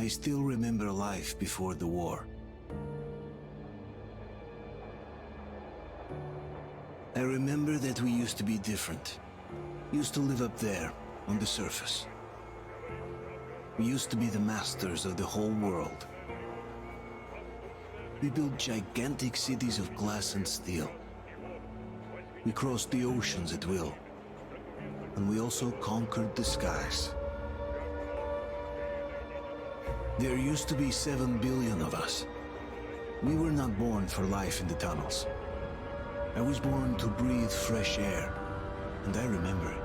I still remember life before the war. I remember that we used to be different. Used to live up there, on the surface. We used to be the masters of the whole world. We built gigantic cities of glass and steel. We crossed the oceans at will. And we also conquered the skies. There used to be 7 billion of us. We were not born for life in the tunnels. I was born to breathe fresh air, and I remember it.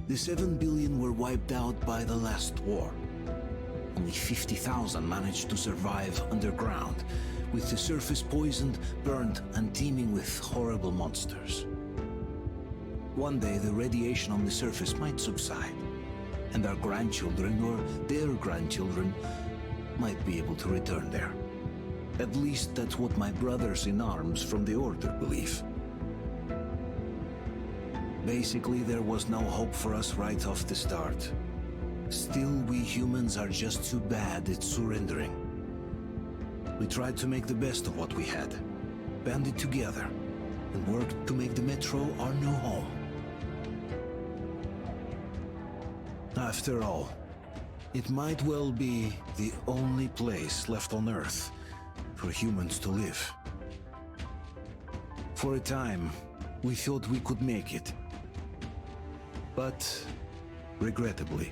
The 7 billion were wiped out by the last war. Only 50,000 managed to survive underground, with the surface poisoned, burned, and teeming with horrible monsters. One day the radiation on the surface might subside, and our grandchildren or their grandchildren might be able to return there. At least that's what my brothers in arms from the Order believe. Basically, there was no hope for us right off the start. Still, we humans are just too bad at surrendering. We tried to make the best of what we had, banded together, and worked to make the Metro our new home. After all, it might well be the only place left on Earth for humans to live. For a time, we thought we could make it. But, regrettably,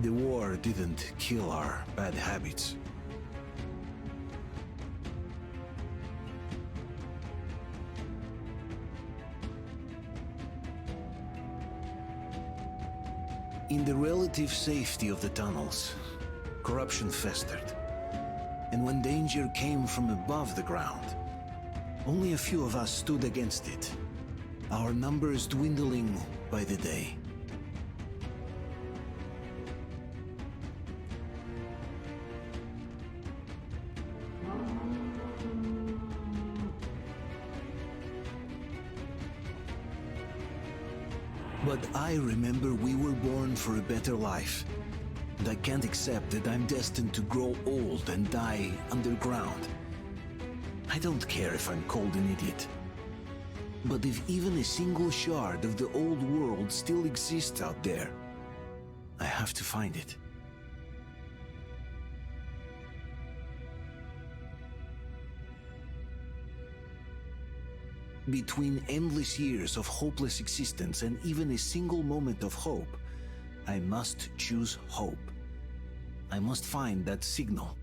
the war didn't kill our bad habits. In the relative safety of the tunnels, corruption festered. And when danger came from above the ground, only a few of us stood against it, our numbers dwindling by the day. But I remember we were born for a better life, and I can't accept that I'm destined to grow old and die underground. I don't care if I'm called an idiot. But if even a single shard of the old world still exists out there, I have to find it. Between endless years of hopeless existence and even a single moment of hope, I must choose hope. I must find that signal.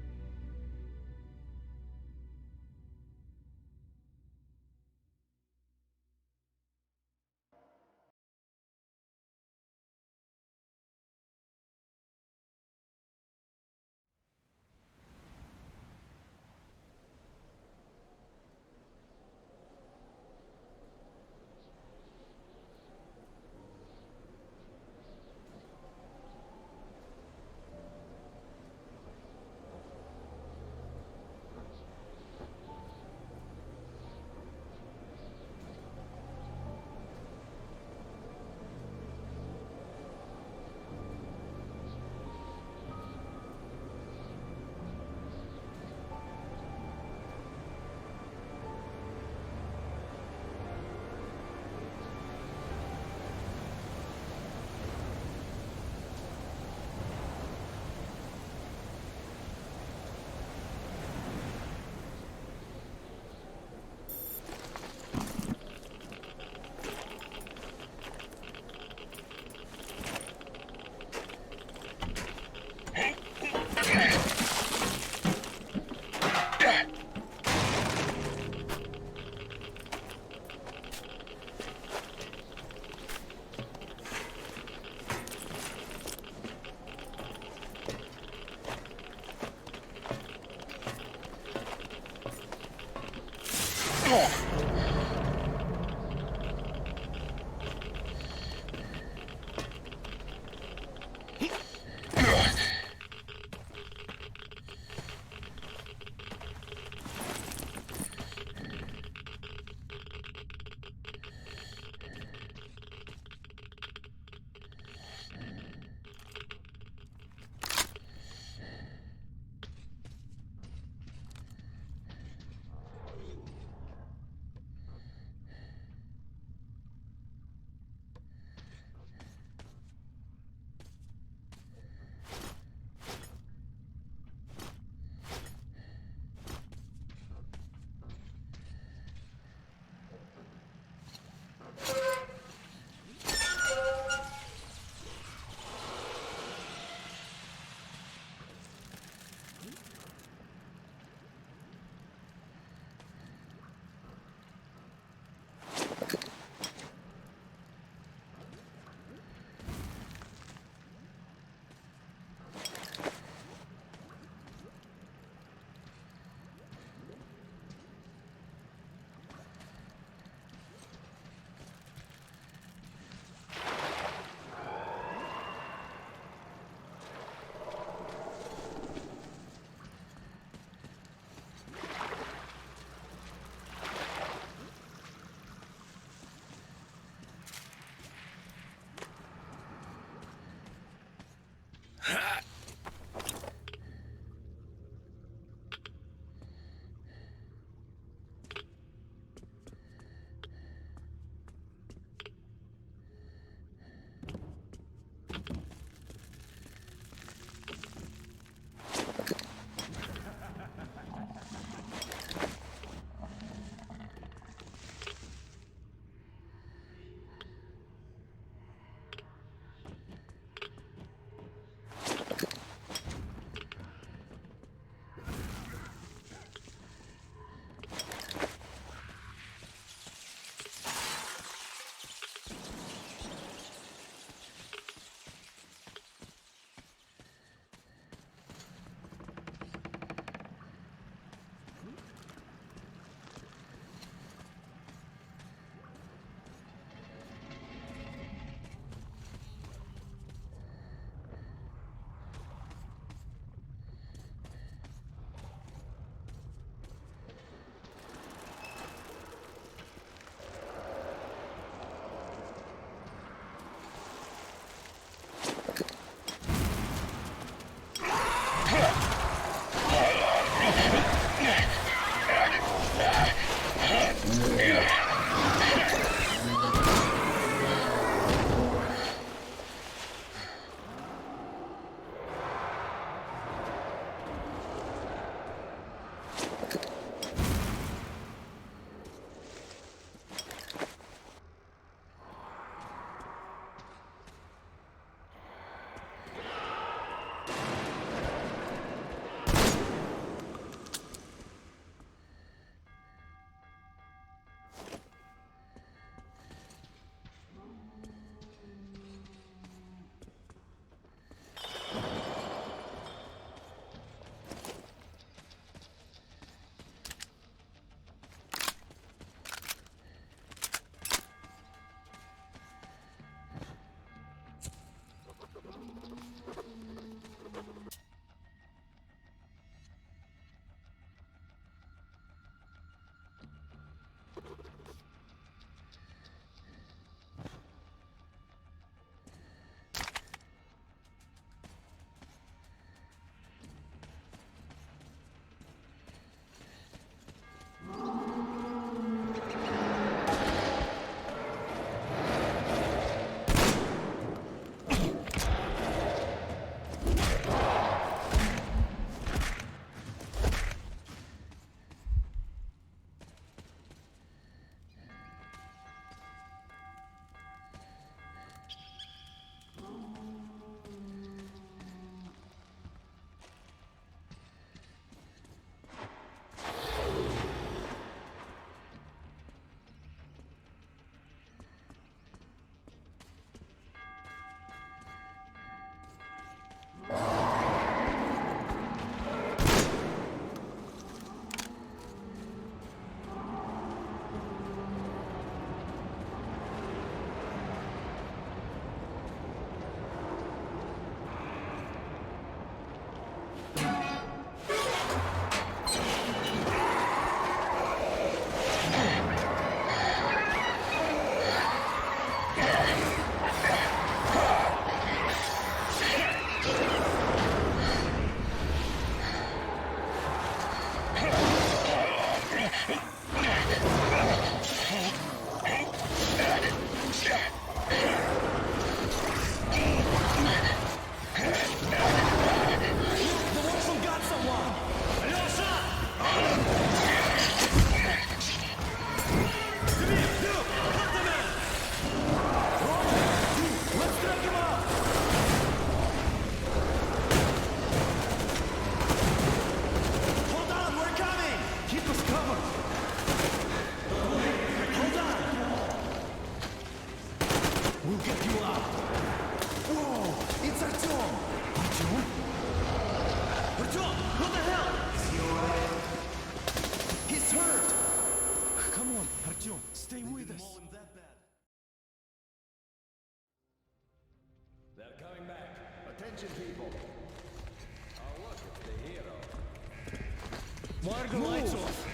Why are the lights off?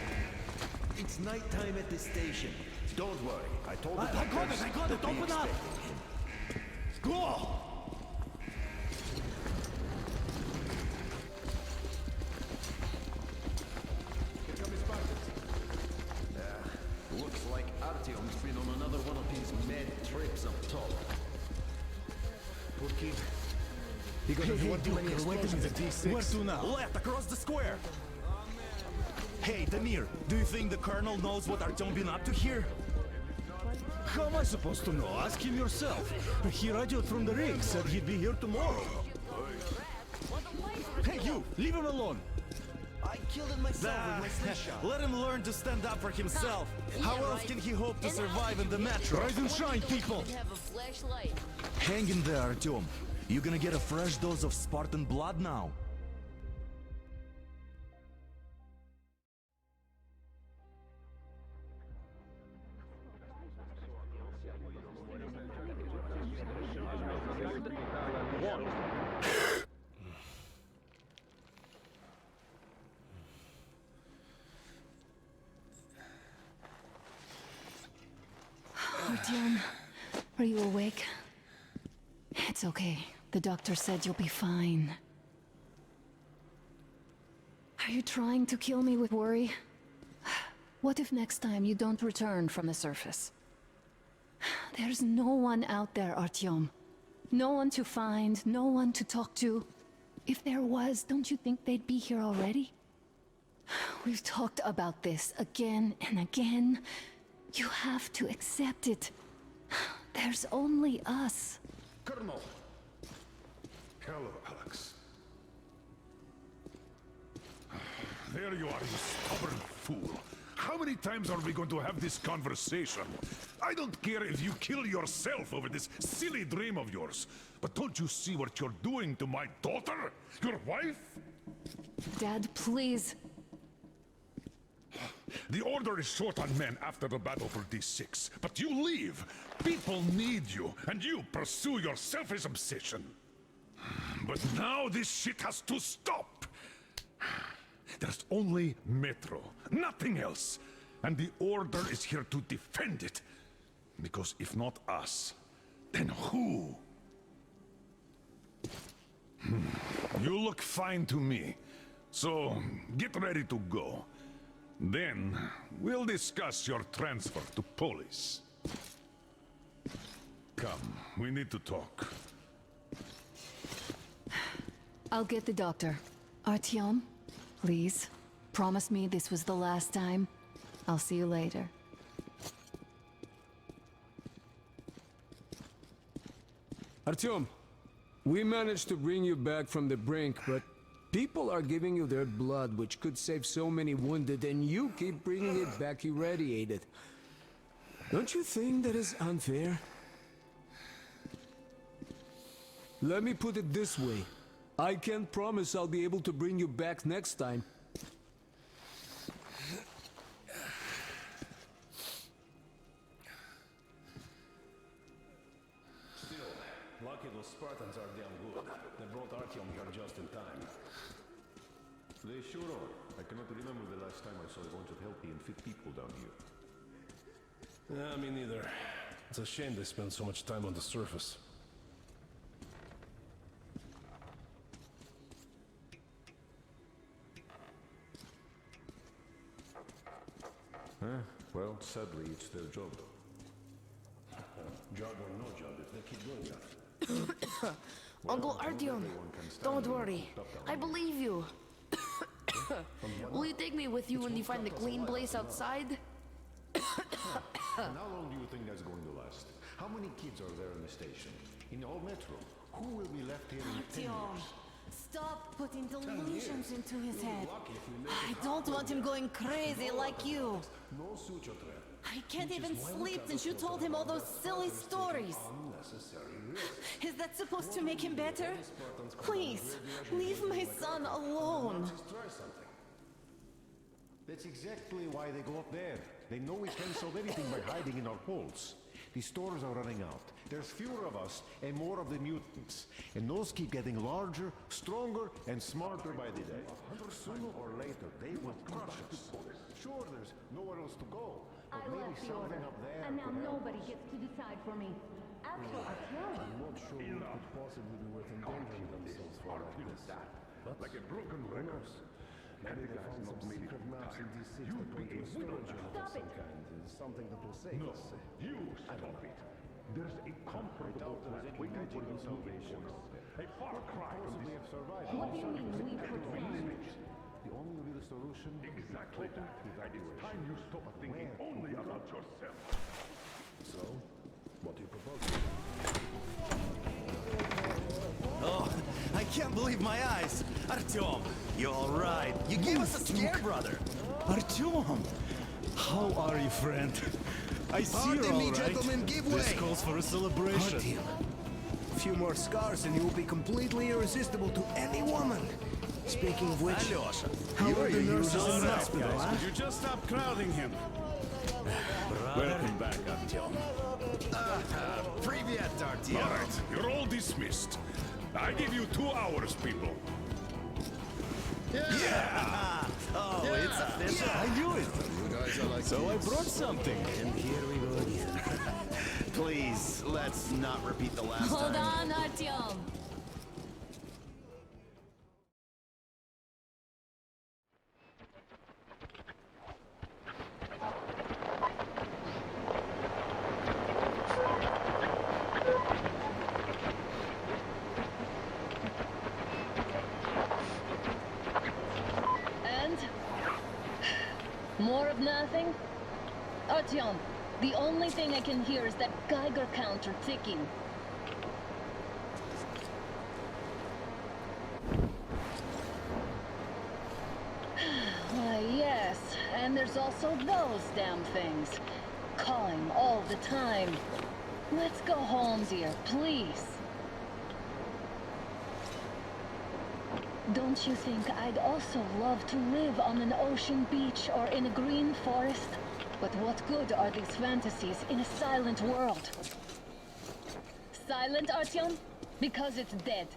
It's nighttime at the station. Don't worry, I told the doctors I got it, to be open up! expecting him. Go! Because if you want too many explosions at D6. Where to now? Left, across the square. Hey, Damir, do you think the Colonel knows what Artyom been up to here? How am I supposed to know? Ask him yourself. He radioed from the rig, said he'd be here tomorrow. Hey, you! Leave him alone! I killed him myself with my slingshot. Let him learn to stand up for himself. How else can he hope to survive in the metro? Rise and shine, people! Have a flashlight. Hang in there, Artyom. You gonna get a fresh dose of Spartan blood now. Artyom, are you awake? It's okay. The doctor said you'll be fine. Are you trying to kill me with worry? What if next time you don't return from the surface? There's no one out there, Artyom. No one to find, no one to talk to. If there was, don't you think they'd be here already? We've talked about this again and again. You have to accept it. There's only us. Colonel! Hello, Alex. There you are, you stubborn fool. How many times are we going to have this conversation? I don't care if you kill yourself over this silly dream of yours. But don't you see what you're doing to my daughter? Your wife? Dad, please. The Order is short on men after the battle for D6. But you leave. People need you, and you pursue your selfish obsession. But now this shit has to stop. There's only Metro, nothing else. And the Order is here to defend it. Because if not us, then who? You look fine to me. So, get ready to go. Then, we'll discuss your transfer to police. Come, we need to talk. I'll get the doctor. Artyom, please, promise me this was the last time. I'll see you later. Artyom, we managed to bring you back from the brink, but people are giving you their blood, which could save so many wounded, and you keep bringing it back irradiated. Don't you think that is unfair? Let me put it this way. I can't promise I'll be able to bring you back next time. Still, lucky those Spartans are damn good. They brought Artyom here just in time. They sure are. I cannot remember the last time I saw a bunch of healthy and fit people down here. Yeah, me neither. It's a shame they spend so much time on the surface. Well, sadly, it's their job. Job or no job, if they keep doing that. Uncle Artyom, don't worry. I believe you. Will you take me with you when you find the clean place outside? And how long do you think that's going to last? How many kids are there in the station? In all Metro? Who will be left here in 10 years? Stop putting delusions into his head. I don't want him going crazy like you. No suture threat. I can't even sleep since you told him all those silly stories. Unnecessary risk. Is that supposed to make him better? Please, leave my son alone. Just try something. That's exactly why they go up there. They know we can't solve anything by hiding in our holes. The stores are running out. There's fewer of us and more of the mutants. And those keep getting larger, stronger, and smarter by the day. Sooner or later, they will crush us. Sure, there's nowhere else to go. But maybe something up there and now could help. nobody gets to decide for me. After Artyom. I'm not sure we could possibly be worth endangering themselves for like this. But Like a broken record. maybe they found some secret maps in D6 that point to a storage unit of some kind. Something that will save No, us. you stop it. There's a comfortable plan waiting for you salvation. A far cry from Possibly this. have survived. What do you mean, we pretend? The only real solution Exactly that. And it's time you stop thinking only about yourself. So, what do you propose? Oh, I can't believe my eyes. Artyom, you all right? You gave us a scare, brother. Artyom! How are you, friend? I see Pardon you're all me, right. gentlemen, give This way. calls for a celebration. Artyom, a few more scars and you will be completely irresistible to any woman. Speaking of which, Alyosha, how are the nurses in All the right, hospital, guys, huh? could you just stop crowding him? Welcome back, Artyom. Привет, Artyom. All right, you're all dismissed. I give you 2 hours, people. Yeah! Oh, it's official. I knew it. So I brought something. And here we go again. Please, let's not repeat the last Hold time. on, Artyom. And? More of nothing? Artyom, the only thing I can hear is that Geiger counter ticking. Why, yes, and there's also those damn things. Calling all the time. Let's go home, dear, please. Don't you think I'd also love to live on an ocean beach or in a green forest? But what good are these fantasies in a silent world? Silent, Artyom? Because it's dead.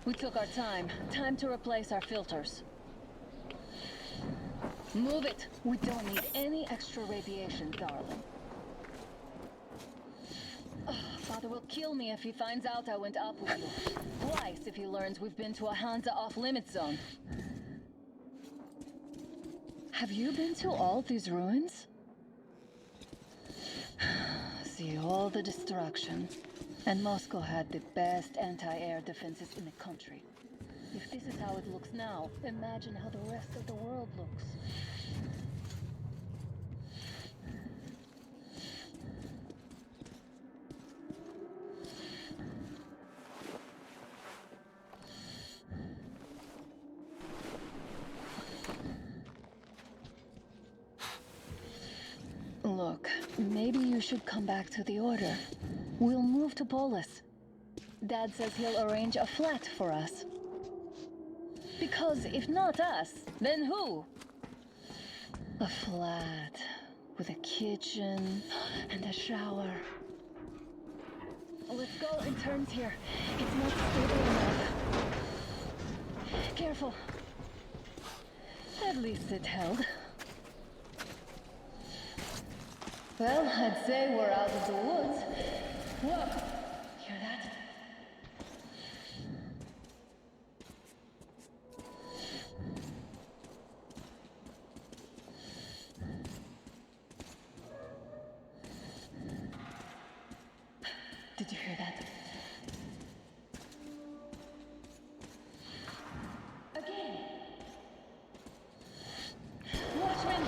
We took our time. Time to replace our filters. Move it! We don't need any extra radiation, darling. Ugh, Father will kill me if he finds out I went up with you. Twice if he learns we've been to a Hansa off-limit zone. Have you been to all these ruins? See all the destruction. And Moscow had the best anti-air defenses in the country. If this is how it looks now, imagine how the rest of the world looks. Look, maybe you should come back to the Order. We'll move to Polis. Dad says he'll arrange a flat for us. Because if not us, then who? A flat with a kitchen and a shower. Let's go in turns here. It's not stable enough. Careful. At least it held. Well, I'd say we're out of the woods. Whoa! Hear that? Did you hear that? Again! Watchmen!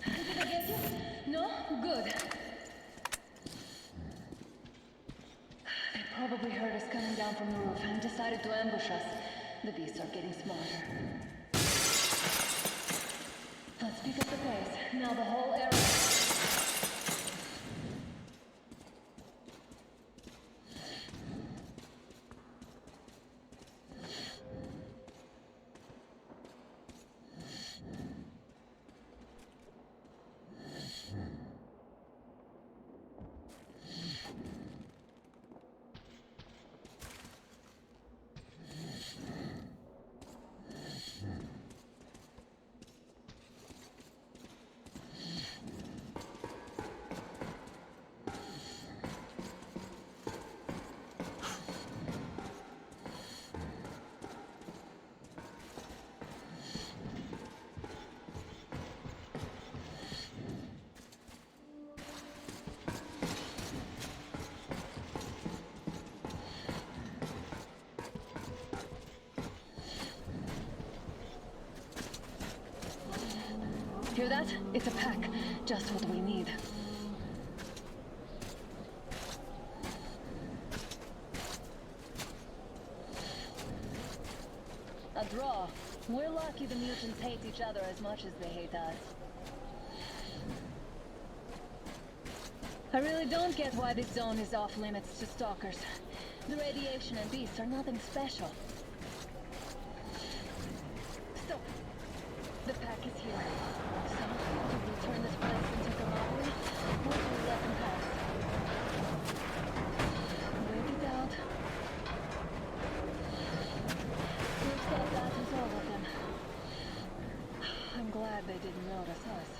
Did I get you? No? Good. They probably heard us coming down from the roof and decided to ambush us. The beasts are getting smarter. Let's pick up the pace. Now the whole area... Hear that? It's a pack. Just what we need. A draw. We're lucky the mutants hate each other as much as they hate us. I really don't get why this zone is off limits to stalkers. The radiation and beasts are nothing special. Stop. The pack is here. So, do we turn this place into a mockery, or do we let them pass? Wait it out. Looks like that is all of them. I'm glad they didn't notice us.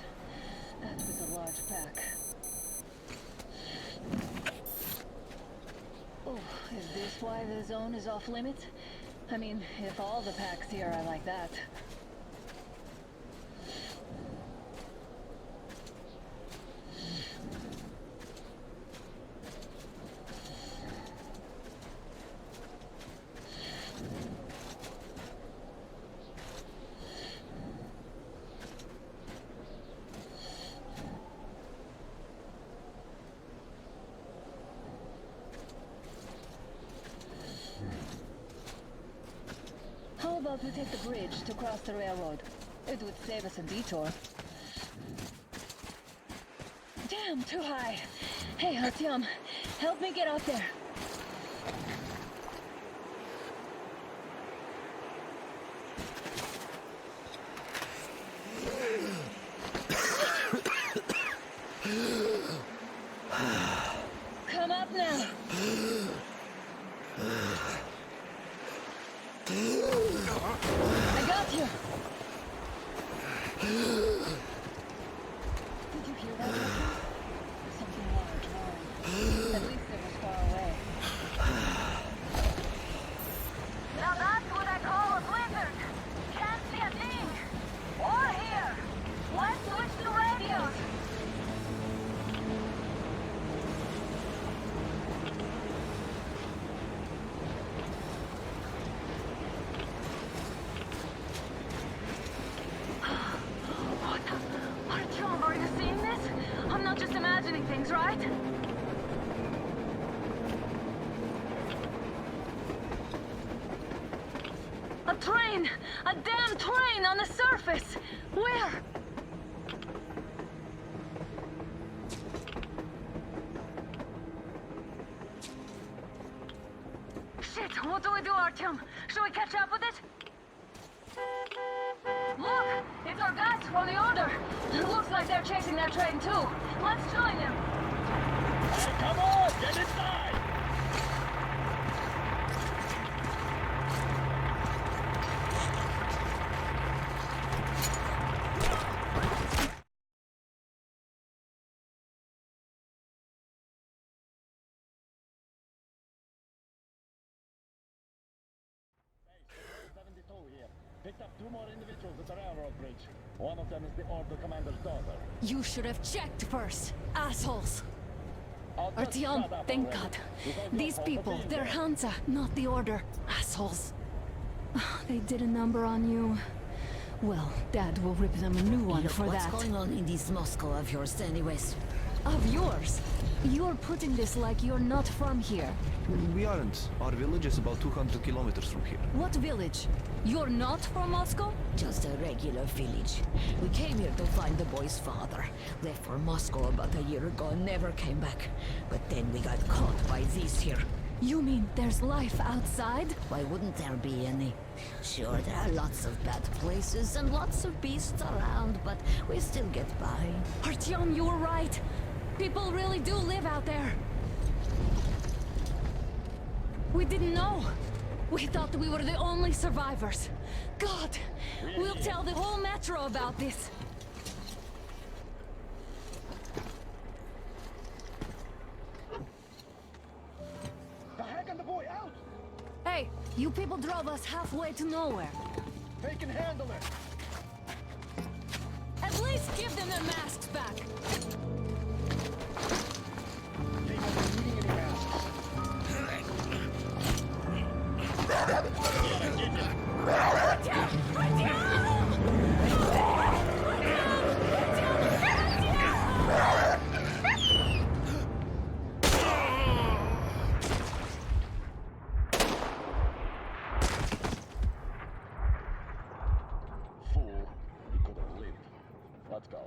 That was a large pack. Oh, is this why the zone is off limits? I mean, if all the packs here are like that. How about we take the bridge to cross the railroad? It would save us a detour. Damn, too high. Hey, Artyom, help me get up there. Come up now. I got you. Did you hear that? Something large roaring. At least it was far away. Now that's what I call a blizzard. Can't see a thing. Or hear. Let's switch to radios. Artyom, are you seeing this? I'm not just imagining things, right? A train! A damn train on the surface! Where? Shit, what do we do, Artyom? Should we catch up with it? Look! It's our guys from the Order! Looks like they're chasing that train too. Let's join them! Hey, come on! Get inside! Picked up 2 more individuals at the railroad bridge. One of them is the Order commander's daughter. You should have checked first, assholes. I'll just Artyom, shut up thank already. God. It was your These fault for people, being they're there. Hansa, not the Order. Assholes. They did a number on you. Well, Dad will rip them a new one Look, for what's that. going on in this Moscow of yours anyways? Of yours? You're putting this like you're not from here. We aren't. Our village is about 200 kilometers from here. What village? You're not from Moscow? Just a regular village. We came here to find the boy's father. Left for Moscow about a year ago and never came back. But then we got caught by these here. You mean there's life outside? Why wouldn't there be any? Sure, there are lots of bad places and lots of beasts around, but we still get by. Artyom, you were right. People really do live out there. We didn't know. We thought we were the only survivors. God, we'll tell the whole metro about this. The heck and the boy out! Hey, you people drove us halfway to nowhere. They can handle it! At least give them their masks back. They won't be needing any masks. Let's go.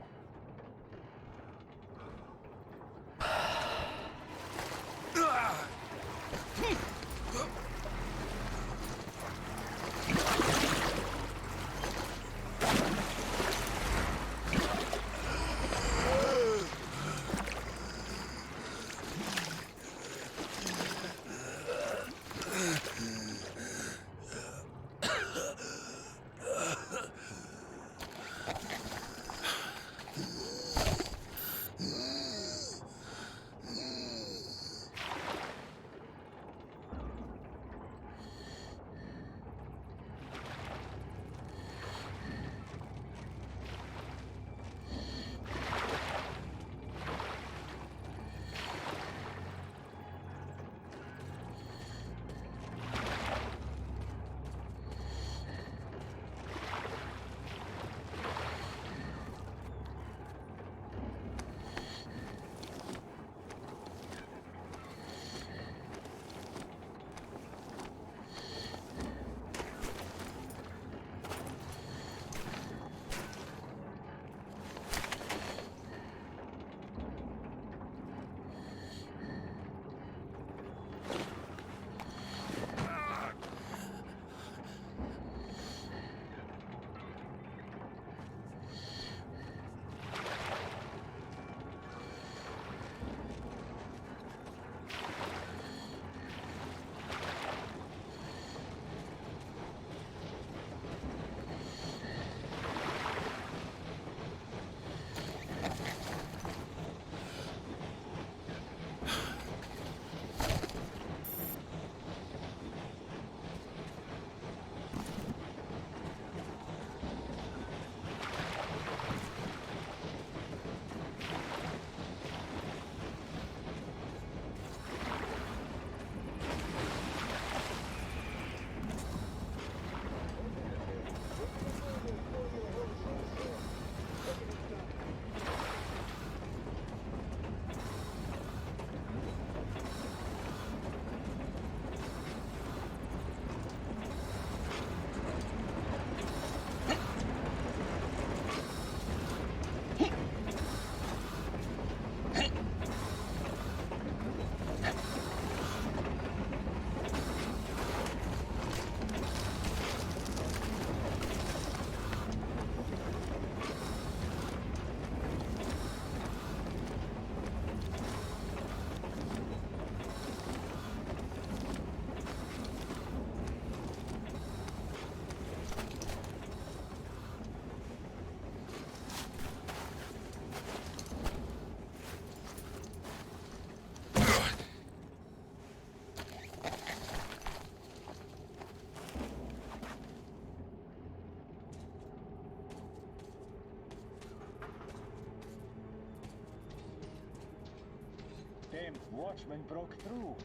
Damn watchman broke through.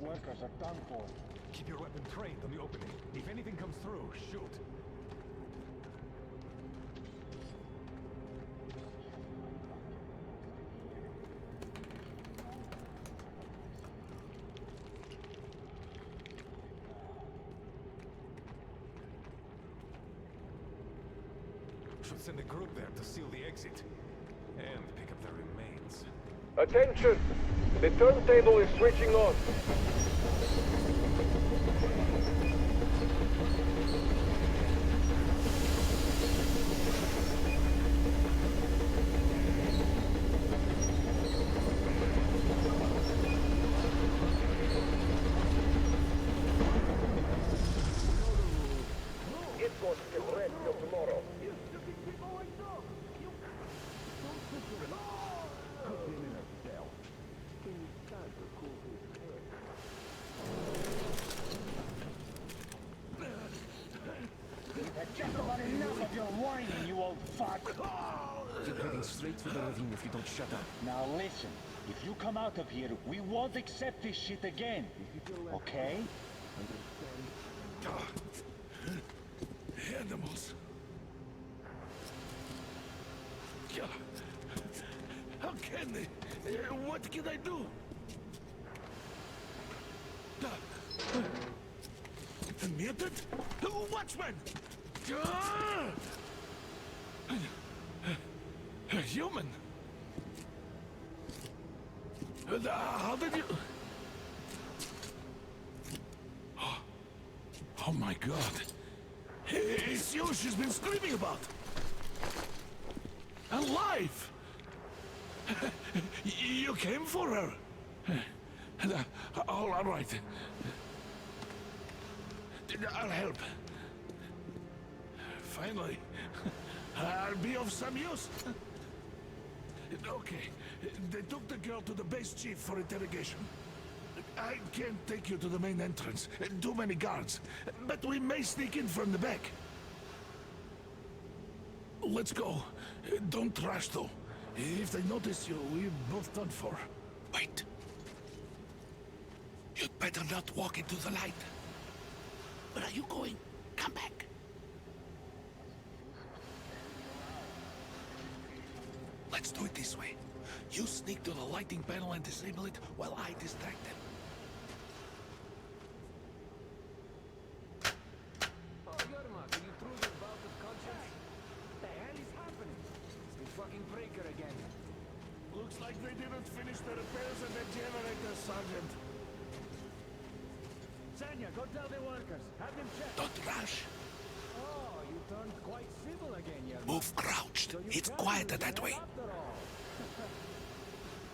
The workers are done for. Keep your weapon trained on the opening. If anything comes through, shoot. Should send a group there to seal the exit. And pick up the remains. Attention! The turntable is switching on. It's going to get red till tomorrow. Just about enough of your whining, you old fuck! You're heading straight for the ravine if you don't shut up. Now listen, if you come out of here, we won't accept this shit again. Okay? Animals. How can they? What can I do? Mutant? Watchman! A human? How did you... Oh my god. It's you she's been screaming about. Alive! You came for her. All right. I'll help. Finally, I'll be of some use. Okay, they took the girl to the base chief for interrogation. I can't take you to the main entrance. Too many guards. But we may sneak in from the back. Let's go. Don't rush, though. If they notice you, we're both done for. Wait. You'd better not walk into the light. Where are you going? Come back. Let's do it this way. You sneak to the lighting panel and disable it while I distract them. Oh, Yermak, are you through your bout of conscience? The hell is happening? It's the fucking breaker again. Looks like they didn't finish the repairs at the generator, Sergeant. Sanya, go tell the workers. Have them check. Don't rush. Oh, you turned quite civil again, Yermak. Move crouched. So you It's can quieter use that it way. after all.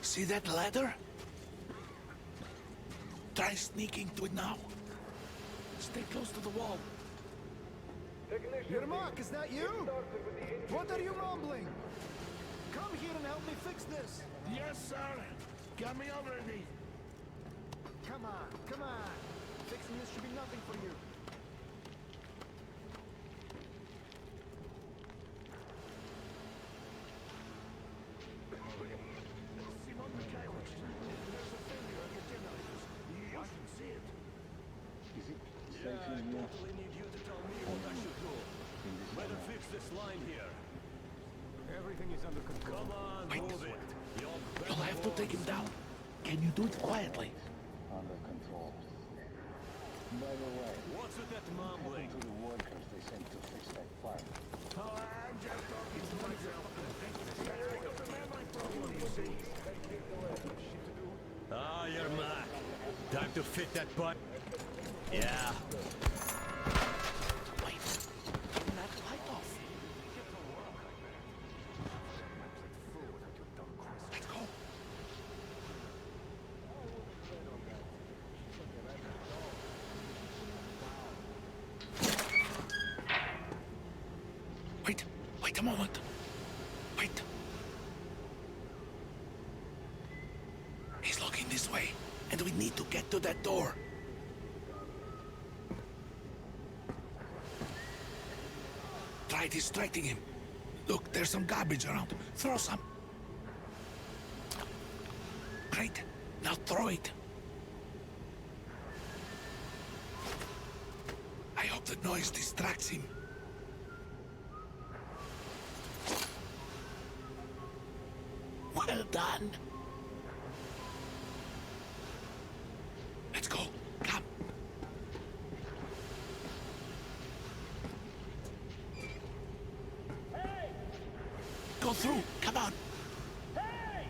See that ladder? Try sneaking to it now. Stay close to the wall. Yermak, is that you? What are you mumbling? Come here and help me fix this. Yes, sir. Coming already. Come on, come on. Fixing this should be nothing for you. Totally need you to tell me what I should do. Better fix this line here. Everything is under control. Come on, Wait. move it. You'll have to take him down. Can you do it quietly? Under control. By the way, what's with that mumbling? To the workers they sent to fix that fire. Oh, I'm just talking to myself. It's a memory problem, you see. Ah, you're Mac. Time to fit that butt. Yeah. Wait. Turn that light off. Let's go. Wait a moment. Wait. He's looking this way, and we need to get to that door. Try distracting him. Look, there's some garbage around. Throw some. Great. Now throw it. I hope the noise distracts him. Well done. Let's go. Come. Hey! Go through. Come on. Hey!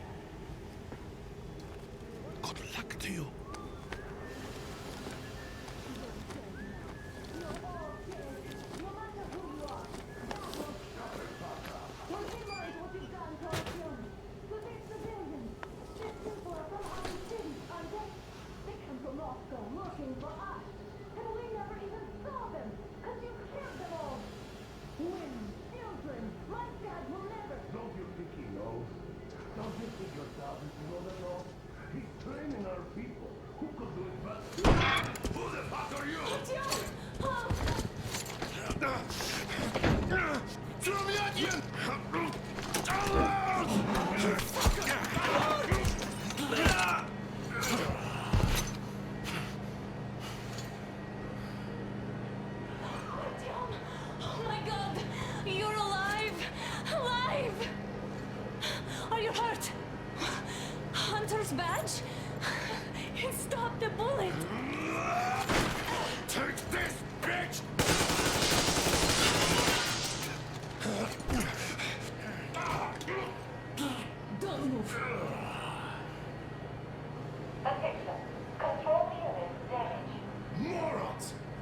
Good luck to you. Oh my god! You're alive! Alive! Are you hurt? Hunter's badge? It stopped the bullet! Take this, bitch!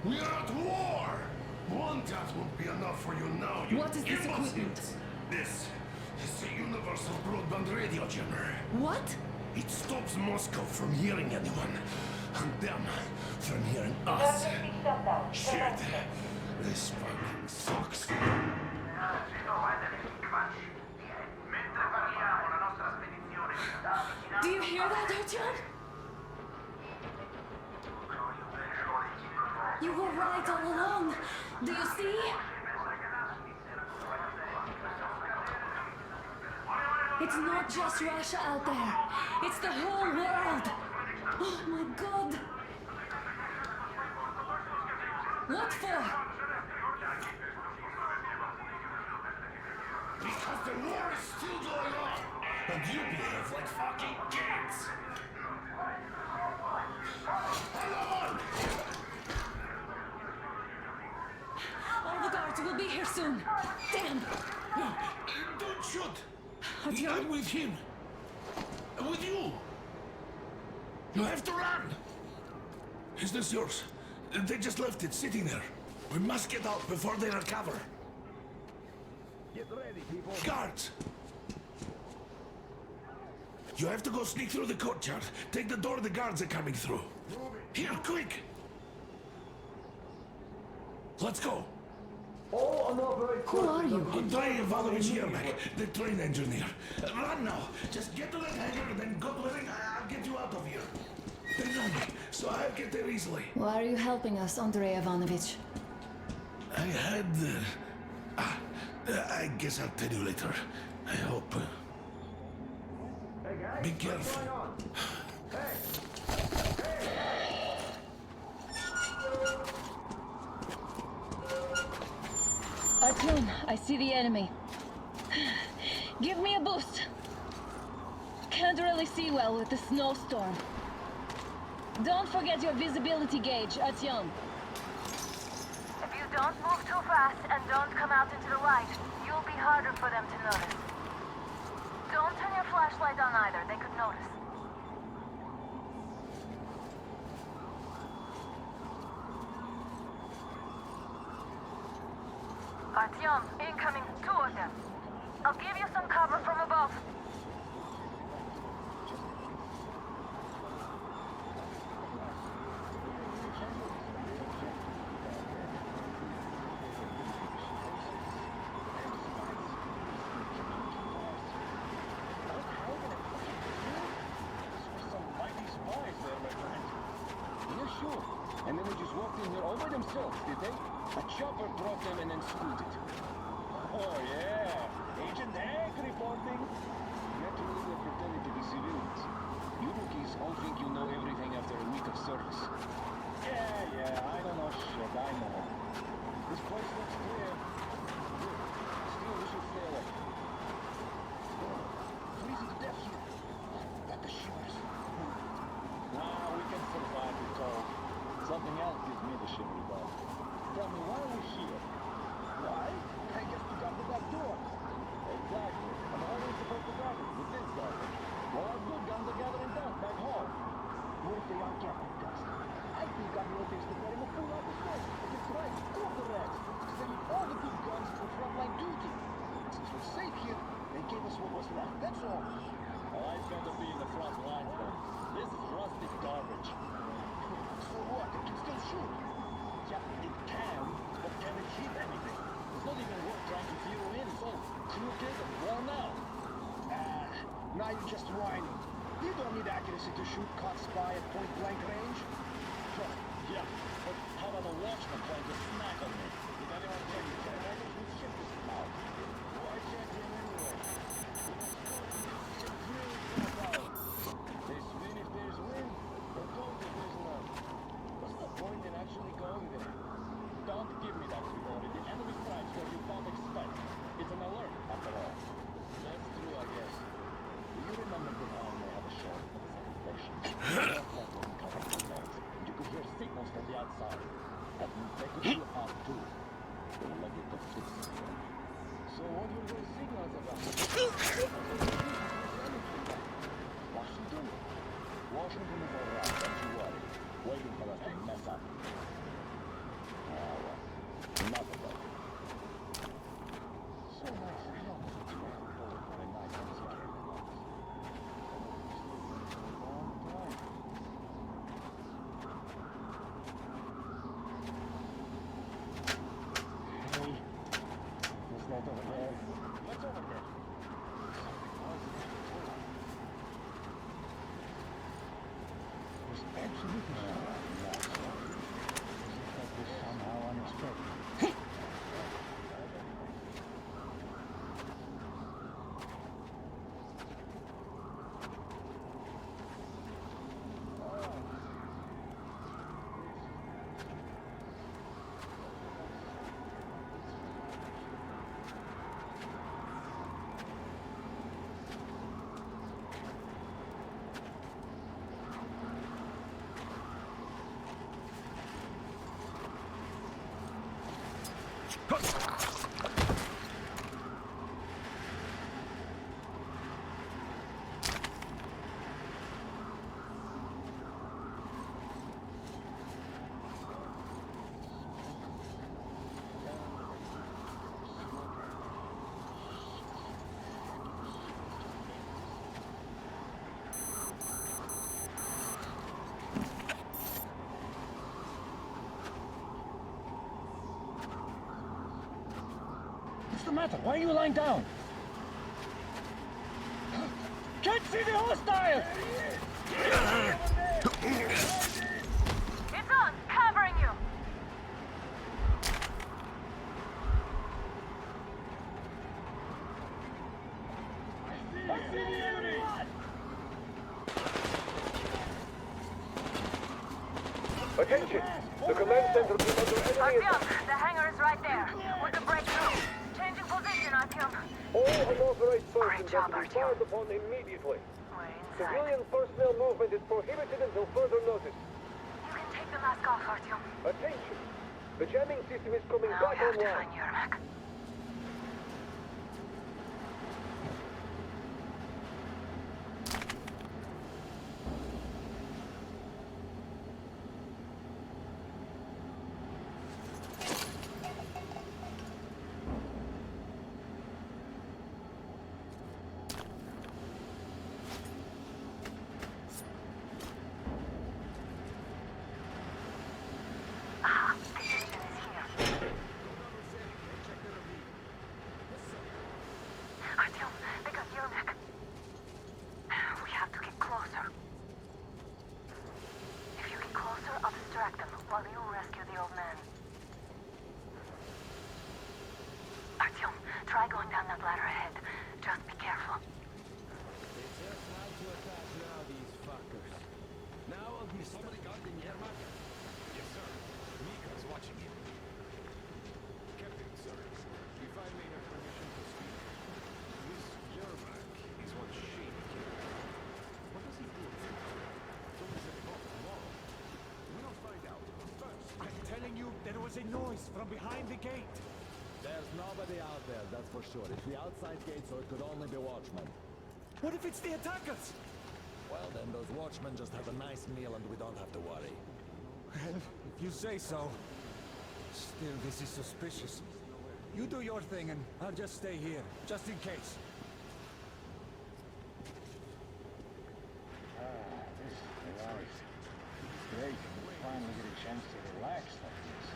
We are at war! One task won't be enough for you now, you What is this equipment? This is the universal broadband radio jammer. What? It stops Moscow from hearing anyone, and them from hearing us. Shit. This fucking sucks. Do you hear that, Artyom? You were right all along. Do you see? It's not just Russia out there. It's the whole world. Oh my God. What for? Because the war is still going on, and you behave like fucking kids. Hello! All the guards will be here soon. Damn. Don't shoot. Artyom? I'm with him. I'm with you. You have to run. Is this yours? They just left it sitting there. We must get out before they recover. Get ready, people. Guards! You have to go sneak through the courtyard. Take the door the guards are coming through. Here, quick! Let's go. Who are you? Andrei Ivanovich Yermak, the train engineer. Run now. Just get to that hangar, then go to the ring. I'll get you out of here. They know me, so I'll get there easily. Why are you helping us, Andrei Ivanovich? I had... I guess I'll tell you later. I hope. Hey guys, Be careful. what's going on? Hey! Artyom, I see the enemy. Give me a boost. Can't really see well with the snowstorm. Don't forget your visibility gauge, Artyom. If you don't move too fast and don't come out into the light, you'll be harder for them to notice. Don't turn your flashlight on either, they could notice. Artyom, incoming, 2 of them. I'll give you some cover from above. And then they just walked in here all by themselves, did they? A chopper brought them and then scooted. Oh yeah, Agent Egg reporting. Naturally, they're pretending to be civilians. You rookies all think you know everything after a week of service. Yeah, I don't know shit, I know. This place looks clear. Good. Still, we should stay away. Freezing to death here. Got the shivers. Nah, we can survive, we're told. Something else gives me the shivery though. Tell me, why are we here? Why? I guess to guard the back door. Exactly. And how are we supposed to guard it with this guy? Well, our good guns are gathering dust back home. What if they aren't gathering dust? I think our motives to get him a full out the smoke. If it's right, call the rest. Sending all the good guns for frontline duty. Since we're safe here, they gave us what was left. That's all. Well, I'd rather be in the front lines then. This is rustic garbage. So what? It can still shoot. Yeah, it can, but can it hit anything? It's not even worth trying to zero in. It's all crooked and worn out. Now you're just whining. You don't need accuracy to shoot caught spy at point-blank range. Yeah, but how about a watchman trying to snack on me? Did anyone tell you that I don't need shit this out? Why can't you anyway? There's win if there's win, or don't if there's none. What's the point in actually going there? Don't give me that reward. The enemy strikes where you don't expect. It's an alert, after all. That's true, I guess. Do you remember the time they had a short presentation? What's the matter? Why are you lying down? Can't see the hostile! It's on! Covering you! I see the enemy! Attention! The command center is under enemy Artyom, the hangar is right there. We can break through. Changing position, Artyom. All unauthorized persons job, are to be Artyom. fired upon immediately. We're inside. Civilian personnel movement is prohibited until further notice. You can take the mask off, Artyom. Attention! The jamming system is coming Now back we have to online. find Yermak. Artyom, they got Yermak. We have to get closer. If you get closer, I'll distract them while you rescue the old man. Artyom, try going down that ladder ahead. Just be careful. Somebody guarding Yermak? Yes, sir. Mika's watching him. Captain, sir, if I may have permission to speak, this Yermak is one shady kid. What does he do? It's only 7 o'clock tomorrow. We'll find out. First, I'm telling you, there was a noise from behind the gate. There's nobody out there, that's for sure. It's the outside gate, so it could only be watchmen. What if it's the attackers? Well, then those watchmen just have a nice meal and we don't have to worry. Well, if you say so. Still, this is suspicious. You do your thing and I'll just stay here, just in case. This is right. It's great. We finally get a chance to relax like this.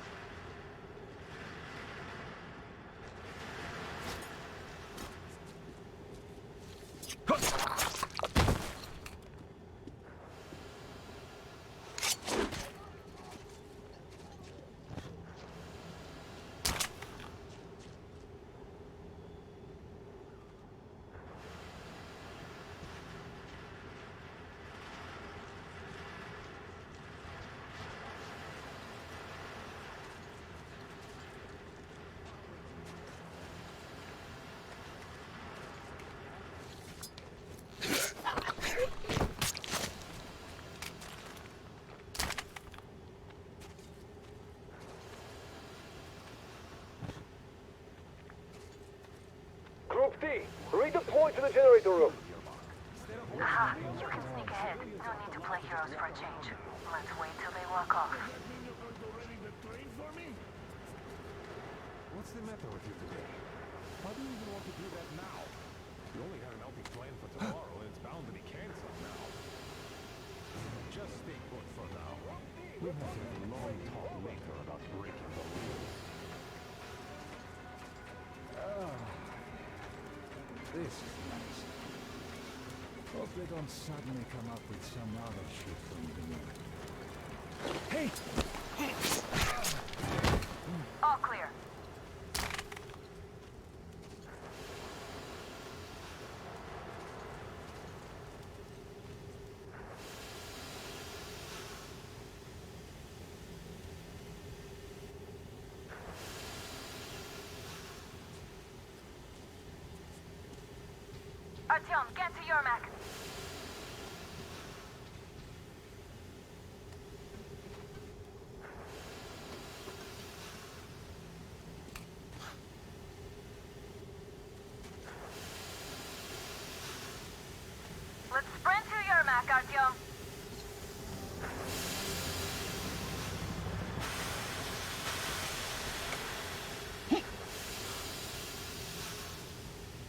Group D, redeploy to the generator room. Aha, you can sneak ahead. No need to play heroes for a change. Let's wait till they walk off. What's the matter with you today? Why do you even want to do that now? You only had an outing planned for tomorrow, and it's bound to be canceled now. Just stay put for now. We'll have to have a long talk later about breaking the rules. This is nice. Hope they don't suddenly come up with some other shit from the Hey! All clear. Artyom, get to your Mac. Let's sprint to your Mac, Artyom.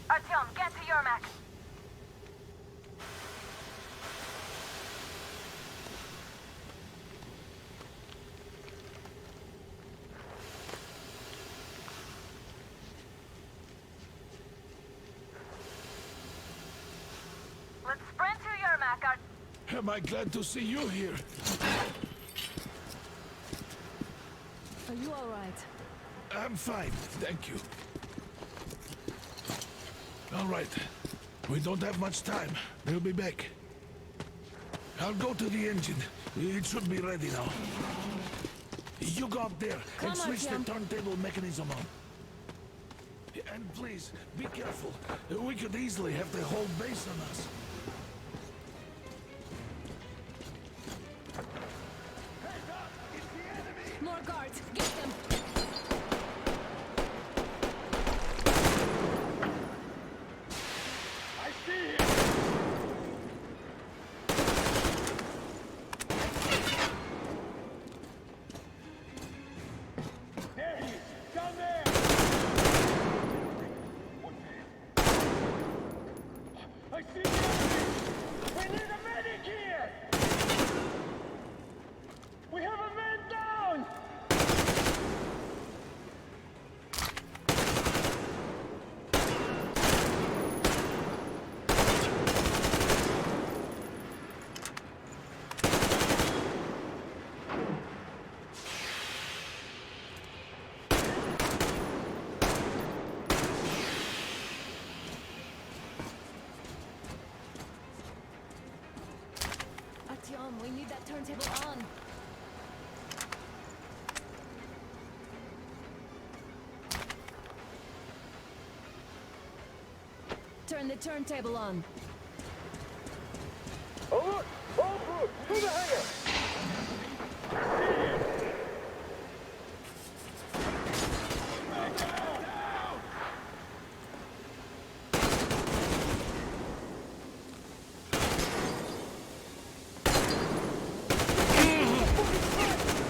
Artyom, get to your Mac. Let's sprint to your Mac, Artyom. Am I glad to see you here? Are you all right? I'm fine, thank you. All right. We don't have much time. We'll be back. I'll go to the engine. It should be ready now. You go up there and switch the turntable mechanism on. And please, be careful. We could easily have the whole base on us. More guards! Get them! I see him! There he is! Down there! I see the enemy! We need a medic here! We have a man down! Artyom, we need that turntable on. Turn the turntable on. Oh look! All good! To the hangar!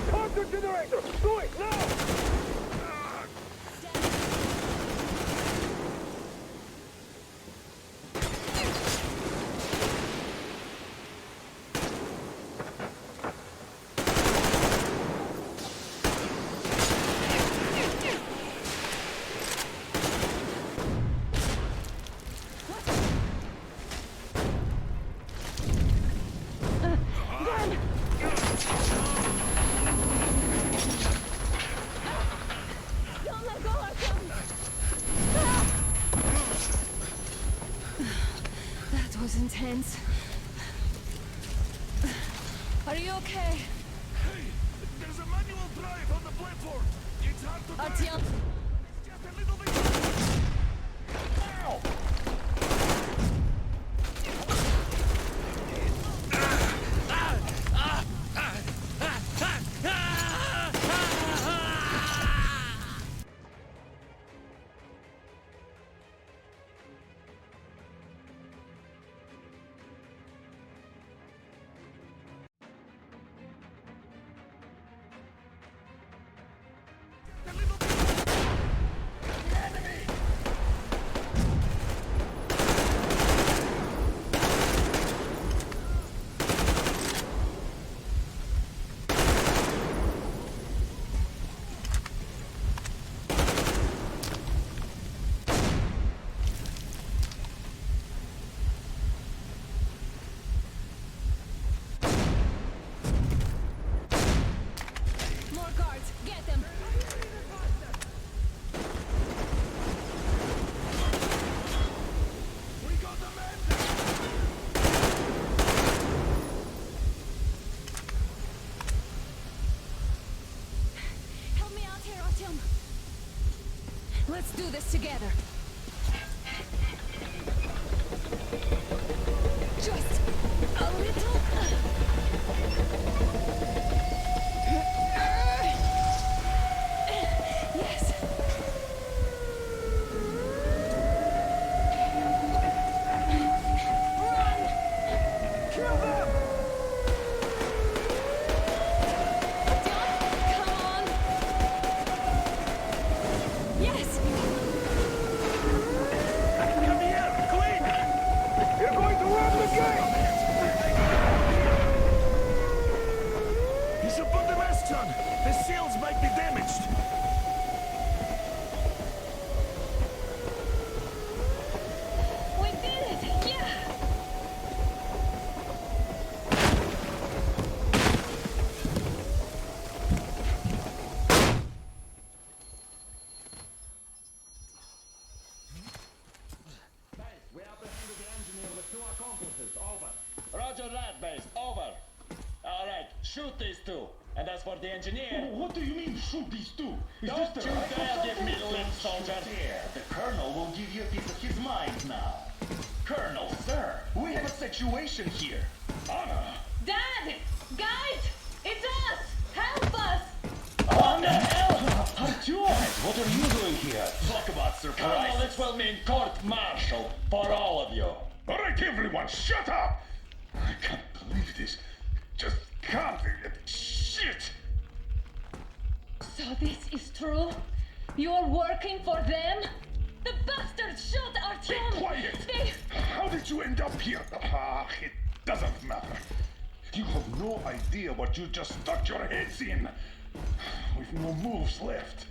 Contact generator! Do it now! Don't let go, Artyom! That was intense. Are you okay? Hey! There's a manual drive on the platform! It's hard to drive! Artyom! It's just a little bit... Ow! Artyom! Let's do this together. Just a little... Yes. Run! Kill them! Come on! Yes! Come here, quick! You're going to run the gate! You should put the rest on. The seals might be damaged. We did it! Yeah! We apprehended the engineer with 2 accomplices. Over. Roger that, base. Over. All right, shoot these 2. And as for the engineer... What do you mean, shoot these 2? Don't you dare give me lip, soldier! The Colonel will give you a piece of his mind now. Colonel, sir, we have a situation here. Anna! Dad! Guys! It's us! Help us! What the hell? Artyom! What are you doing here? Talk about surprise. Colonel, this will mean court-martial for all of you. All right, everyone, shut up! I can't believe this. Just can't. Shit! So this is true? You're working for them? The bastards shot Artyom! Be quiet! They... How did you end up here? It doesn't matter. You have no idea what you just stuck your heads in. We've no moves left.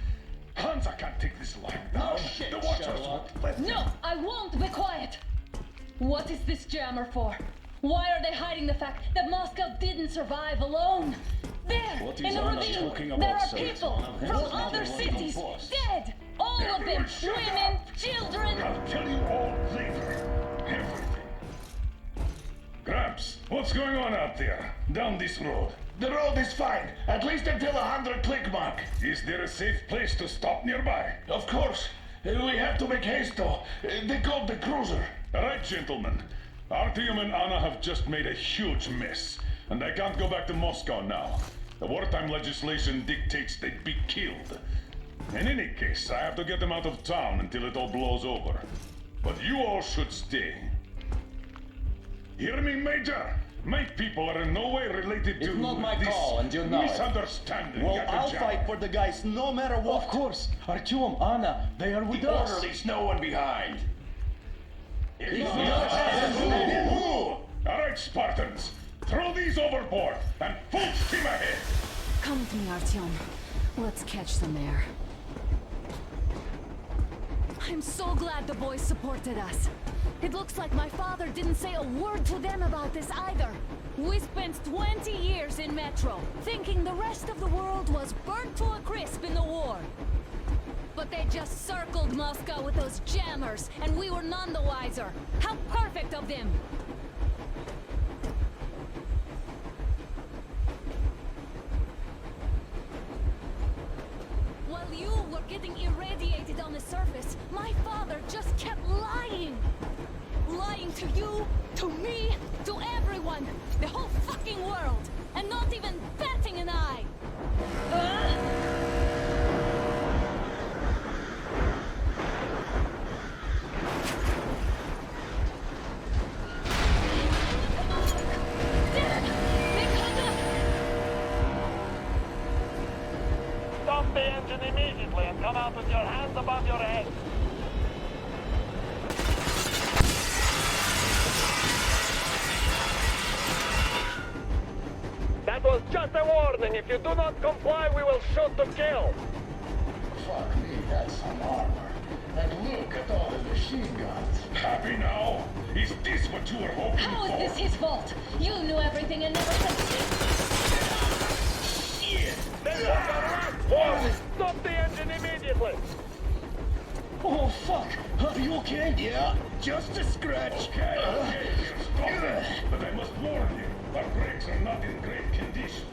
Hansa can't take this lying down. shit, The Watchers Sherlock. won't let No, I won't be quiet! What is this jammer for? Why are they hiding the fact that Moscow didn't survive alone? There, What in is the Anna ravine, talking about, there are sir? people from What other is cities, boss? dead! All of them, Shut women, up. children! I'll tell you all later. Everything. Gramps, what's going on out there? Down this road? The road is fine, at least until 100 click mark. Is there a safe place to stop nearby? Of course. We have to make haste though. They called the cruiser. All right, gentlemen. Artyom and Anna have just made a huge mess, and I can't go back to Moscow now. The wartime legislation dictates they'd be killed. In any case, I have to get them out of town until it all blows over. But you all should stay. Hear me, Major? My people are in no way related to It's not my this call, and you know it. misunderstanding. Well, at the I'll jam. fight for the guys no matter what. Of course. Artyom, Anna, they are with us. Orderlies, no one behind. All All right, Spartans. Throw these overboard and full steam ahead. Come with me, Artyom. Let's catch some air. I'm so glad the boys supported us. It looks like my father didn't say a word to them about this either. We spent 20 years in Metro, thinking the rest of the world was burnt to a crisp in the war. But they just circled Moscow with those jammers, and we were none the wiser. How perfect of them! While you were getting irradiated on the surface, my father just kept lying. Lying to you, to me, to everyone, the whole fucking world, and not even batting an eye. Stop the engine immediately and come out with your hands above your head. That was just a warning. If you do not comply, we will shoot to kill. Fuck me, that's some armor. And look at all the machine guns. Happy now? Is this what you were hoping How for? is this his fault? You knew everything and never said shit. That was our last warning. Stop the engine immediately. Oh, fuck. Are you okay? Yeah, just a scratch. Okay, stop it. But I must warn you, our brakes are not in great condition.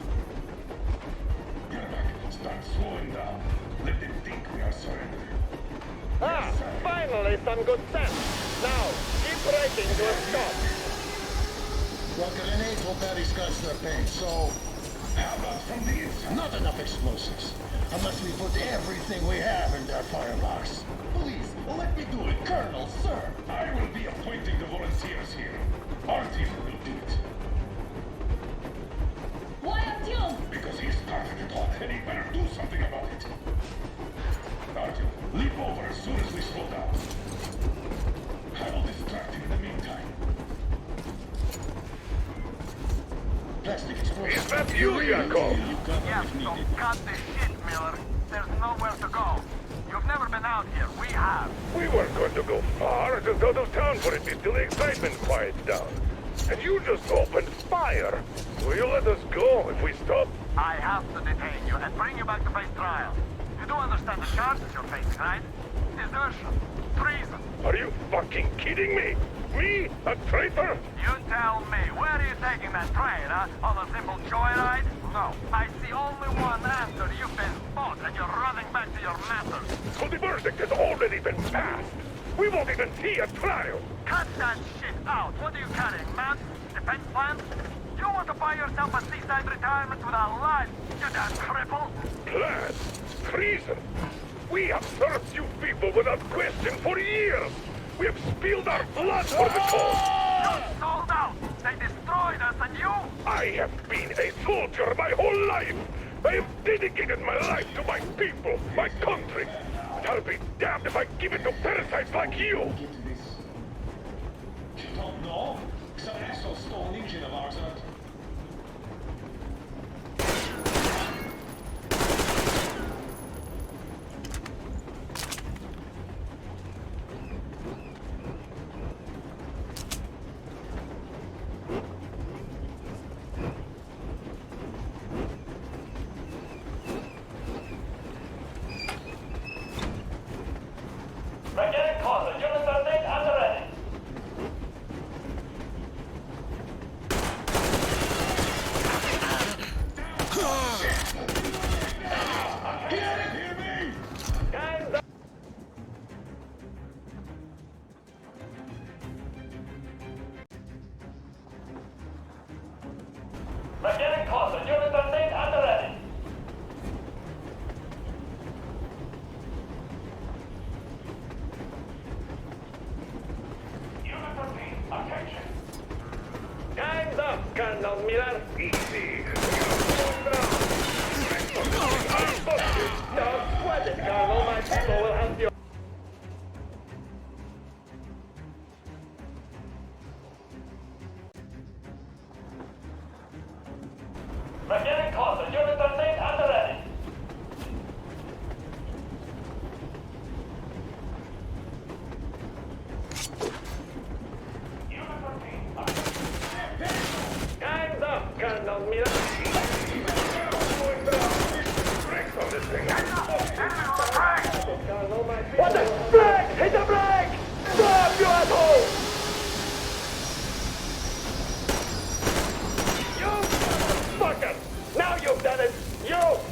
Yermak, start slowing down. Let them some good sense. Now, keep braking to a stop. Well, grenades will barely scratch their paint, so... How about from the inside? Not enough explosives. Unless we put everything we have in their firebox. Please, let me do it, Colonel, sir. I will be appointing the volunteers here. Our team will do it. Why Artyom? Because he started it all, and he better do something about it. Artyom, leap over as soon as we slow down. I will distract him in the meantime. Plastic explosives. Is that you, Yakov? Yes, so cut the shit, Miller. There's nowhere to go. You've never been out here. We have. We weren't going to go far, just out of town for a bit till the excitement quiets down. And you just opened fire. Will you let us go if we stop? I have to detain you and bring you back to face trial. You do understand the charges you're facing, right? Desertion. Treason. Are you fucking kidding me? Me? A traitor? You tell me. Where are you taking that train, huh? On a simple joyride? No. I see only one answer. You've been bought and you're running back to your masters. So the verdict has already been passed. We won't even see a trial. Cut that shit out. What are you carrying, man? Defense plans? You want to buy yourself a seaside retirement without life, you damn cripple? Plans? Treason? We have served you people without question for years. We have spilled our blood for the cause. You sold out. They destroyed us and you? I have been a soldier my whole life. I have dedicated my life to my people, my country. But I'll be damned if I give it to parasites like you. You don't know? Some asshole stole an engine of ours and... We're getting closer. Units are made and ready. We're getting closer. Units are made and ready. Unit 13, attention. Gangs up, Colonel Miller. Easy. Don't sweat it, Colonel. My people will help you. We're getting closer. Units are made and ready. Unit 13, attention. Gangs up, Colonel Miller. Brakes on this thing. What the? Brake! Hit the brake! Stop, you asshole! You motherfucker! Now you've done it!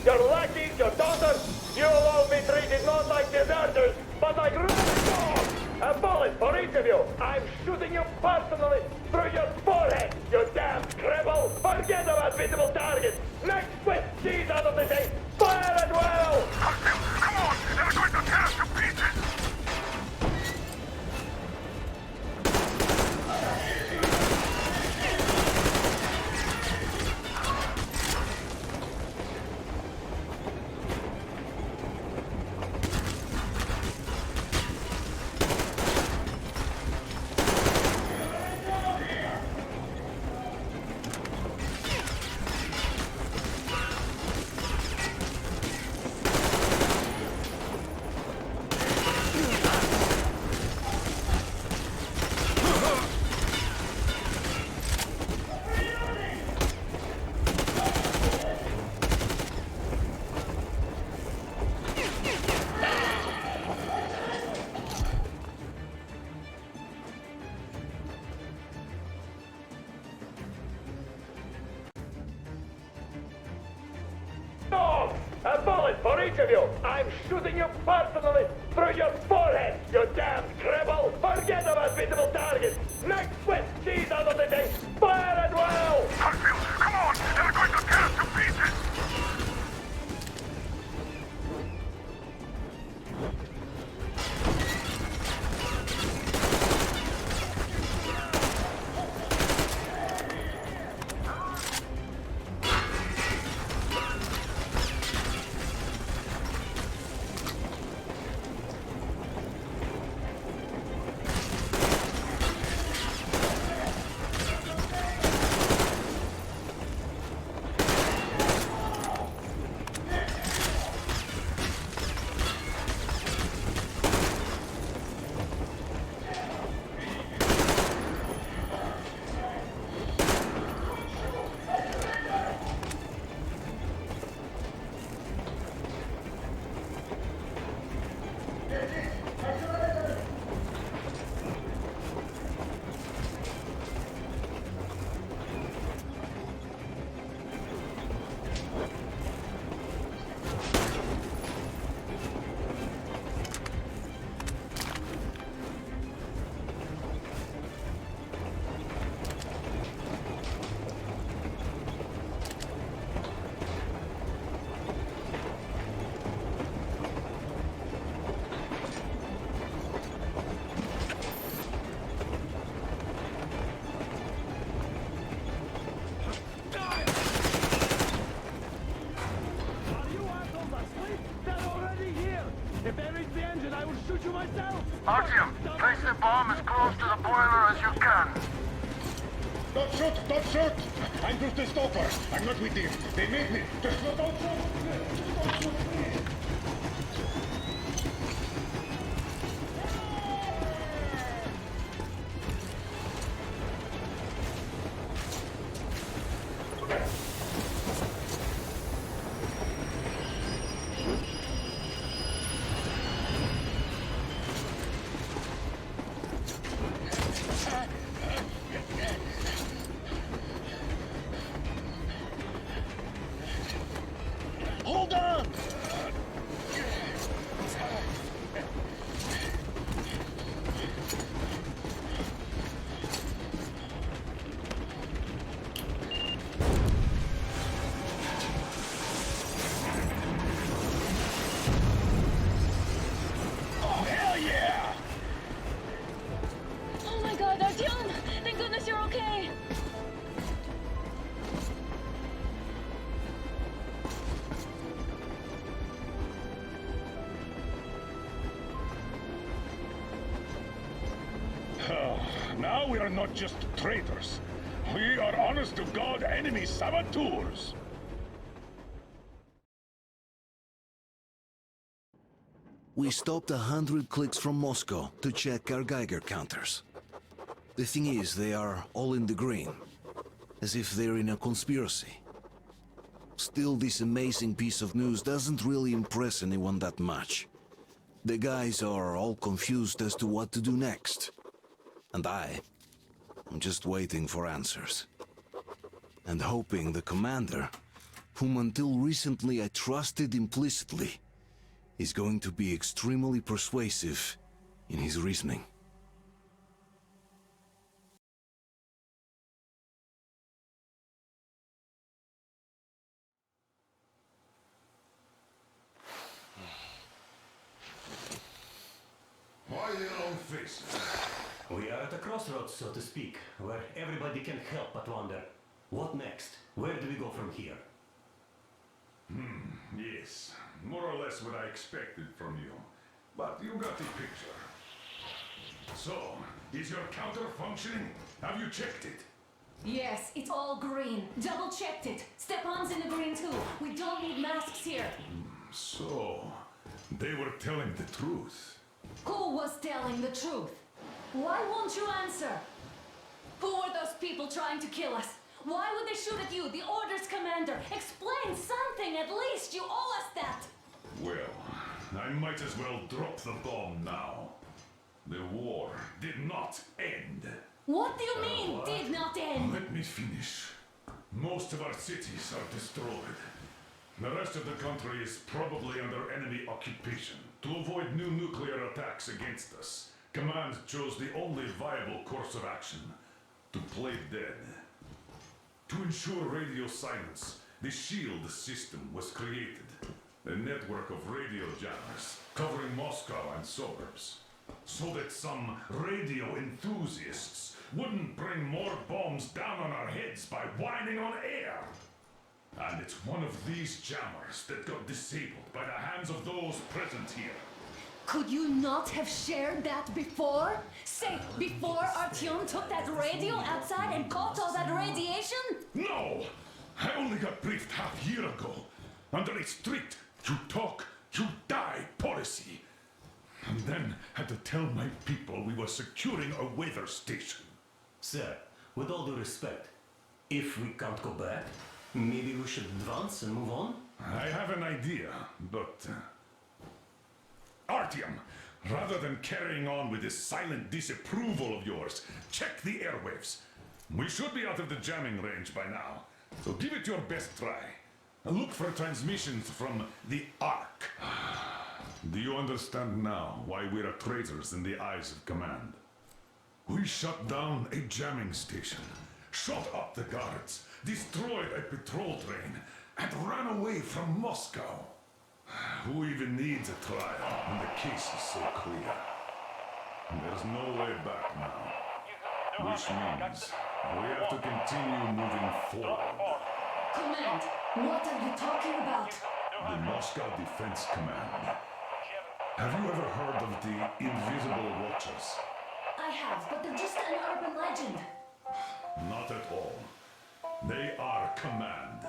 Your lackeys, your daughters, you'll all be treated not like deserters, but like dogs! A bullet for each of you! I'm shooting you personally through your forehead, you damn cripple! Forget about visible targets! Next quick, these out of the thing! Fire at will! Come on! They're going to tear us to pieces! A bullet for each of you! I'm shooting you personally through your forehead, you damn cripple! If they reach the engine, I will shoot you myself! Artyom, place the bomb as close to the boiler as you can. Don't shoot! Don't shoot! I'm just a stopper. I'm not with him. They made me. Just don't shoot! Don't shoot me! Hold on! Oh, hell yeah! Oh my god, Artyom! Thank goodness you're okay! Now we are not just traitors. We are honest-to-God enemy saboteurs. We stopped 100 clicks from Moscow to check our Geiger counters. The thing is, they are all in the green, as if they're in a conspiracy. Still, this amazing piece of news doesn't really impress anyone that much. The guys are all confused as to what to do next. And I'm just waiting for answers. And hoping the commander, whom until recently I trusted implicitly, is going to be extremely persuasive in his reasoning. Why your own face? We are at a crossroads, so to speak, where everybody can help but wonder, what next? Where do we go from here? Yes, more or less what I expected from you. But you got the picture. So, is your counter functioning? Have you checked it? Yes, it's all green. Double-checked it. Stepan's in the green too. We don't need masks here. So, they were telling the truth. Who was telling the truth? Why won't you answer? Who were those people trying to kill us? Why would they shoot at you, the Order's commander? Explain something, at least! You owe us that! Well, I might as well drop the bomb now. The war did not end. What do you mean, did not end? Let me finish. Most of our cities are destroyed. The rest of the country is probably under enemy occupation. To avoid new nuclear attacks against us, Command chose the only viable course of action: to play dead. To ensure radio silence, the SHIELD system was created. A network of radio jammers covering Moscow and suburbs. So that some radio enthusiasts wouldn't bring more bombs down on our heads by whining on air. And it's one of these jammers that got disabled by the hands of those present here. Could you not have shared that before? Say, before Artyom took that radio outside and caught all that radiation? No! I only got briefed half a year ago, under a strict you talk, you die policy. And then had to tell my people we were securing a weather station. Sir, with all due respect, if we can't go back, maybe we should advance and move on? I have an idea, but... Artyom, rather than carrying on with this silent disapproval of yours, check the airwaves. We should be out of the jamming range by now, so give it your best try. Look for transmissions from the Ark. Do you understand now why we're traitors in the eyes of Command? We shut down a jamming station, shot up the guards, destroyed a patrol train, and ran away from Moscow. Who even needs a trial when the case is so clear? There's no way back now. Which means we have to continue moving forward. Command, what are you talking about? The Moscow Defense Command of the Invisible Watchers? I have, but they're just an urban legend. Not at all. They are command.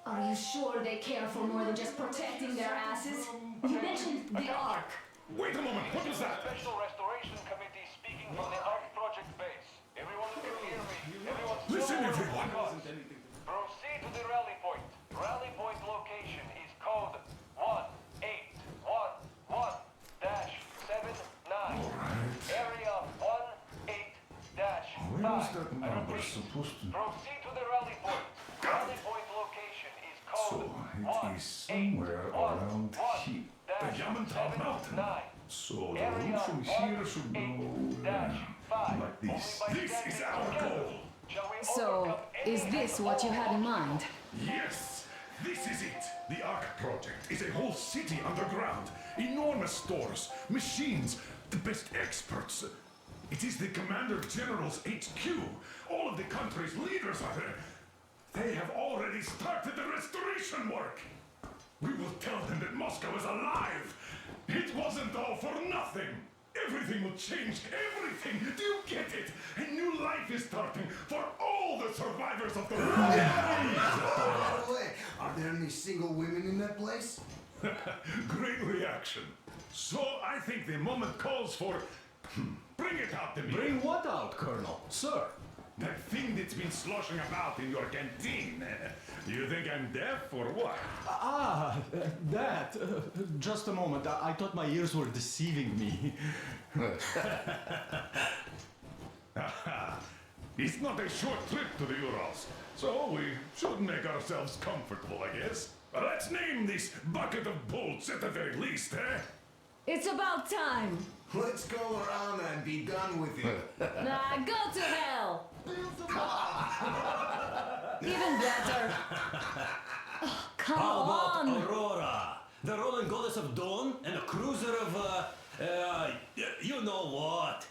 Are you sure they care for more than just protecting their asses? You mentioned the Ark. Wait a moment, what was that? Special Restoration Committee speaking from the Ark Project base. Everyone who can hear me. Everyone Listen, slow everyone. down. Proceed to the rally point. Rally point location is code 1811-79. Area 18-5. Where is that number supposed to... Proceed to the rally point. Rally point location is code So it is somewhere around here. The Yamantau Mountain. So the route from here should go like this. This is our goal. So, is this what you had in mind? Yes, this is it. The Ark Project is a whole city underground. Enormous stores, machines, the best experts. It is the Commander General's HQ. All of the country's leaders are there. They have already started the restoration work. We will tell them that Moscow is alive. It wasn't all for nothing. Everything will change. Everything. Do you get it? A new life is starting for all the survivors of the war. By the way, are there any single women in that place? Great reaction. So I think the moment calls for... Bring it out to me. Bring what out, Colonel? Sir? That thing that's been sloshing about in your canteen. You think I'm deaf or what? That. Just a moment. I thought my ears were deceiving me. It's not a short trip to the Urals, so we should make ourselves comfortable, I guess. Let's name this bucket of bolts at the very least, eh? It's about time. Let's go around and be done with it. Nah, go to hell. Even better. Oh, come How on. about Aurora? The rolling goddess of dawn and a cruiser of, you know what?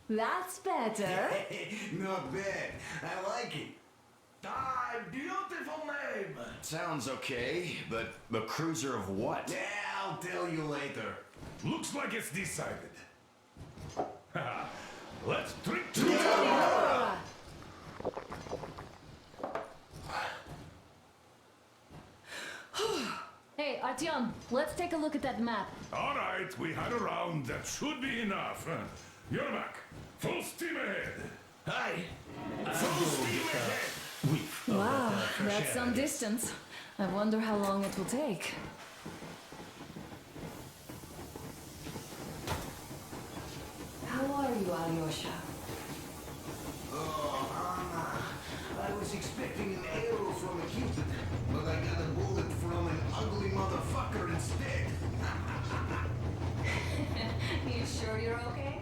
That's better. Not bad. I like it. Ah, beautiful name. Sounds okay, but the cruiser of what? Yeah, I'll tell you later. Looks like it's decided. Let's drink to Aurora! Hey, Artyom, let's take a look at that map. All right, we had a round. That should be enough. Yermak, full steam ahead. Hi. Full steam ahead. Wow, that's some distance. I wonder how long it will take. How are you, Alyosha? Oh, Anna. I was expecting an arrow from a Cupid, but I got a bullet from an ugly motherfucker instead. You sure you're okay?